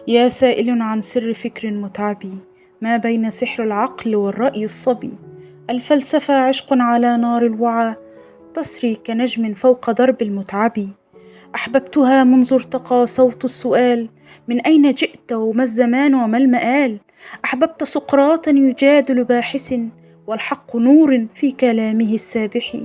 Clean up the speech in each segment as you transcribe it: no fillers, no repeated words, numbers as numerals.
يا سائل عن سر فكر متعبي، ما بين سحر العقل والرأي الصبي. الفلسفة عشق على نار الوعى، تسري كنجم فوق درب المتعب. أحببتها منذ ارتقى صوت السؤال، من أين جئت وما الزمان وما المآل. أحببت سقراطا يجادل باحث، والحق نور في كلامه السابح.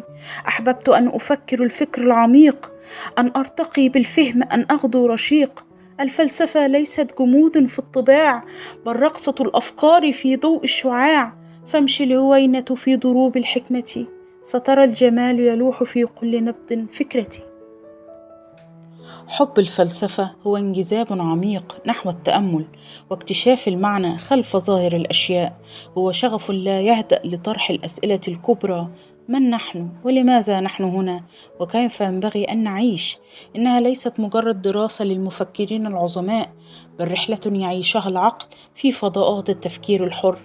أحببت أن أفكر الفكر العميق، أن أرتقي بالفهم، أن أغدو رشيق. الفلسفة ليست جمود في الطباع، بل رقصة الأفكار في ضوء الشعاع. فامشي الهوينة في ضروب الحكمة، سترى الجمال يلوح في كل نبض فكرتي. حب الفلسفة هو انجذاب عميق نحو التأمل واكتشاف المعنى خلف ظاهر الأشياء. هو شغف لا يهدأ لطرح الأسئلة الكبرى: من نحن؟ ولماذا نحن هنا؟ وكيف ينبغي أن نعيش؟ إنها ليست مجرد دراسة للمفكرين العظماء، بل رحلة يعيشها العقل في فضاءات التفكير الحر.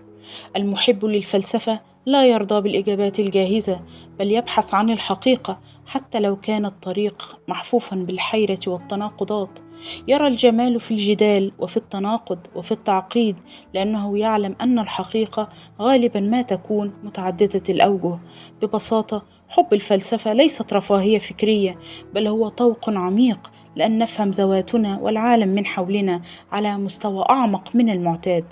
المحب للفلسفة لا يرضى بالإجابات الجاهزة، بل يبحث عن الحقيقة حتى لو كان الطريق محفوفا بالحيرة والتناقضات. يرى الجمال في الجدال وفي التناقض وفي التعقيد، لأنه يعلم أن الحقيقة غالبا ما تكون متعددة الأوجه. ببساطة، حب الفلسفة ليست رفاهية فكرية، بل هو طوق عميق لأن نفهم ذواتنا والعالم من حولنا على مستوى أعمق من المعتاد.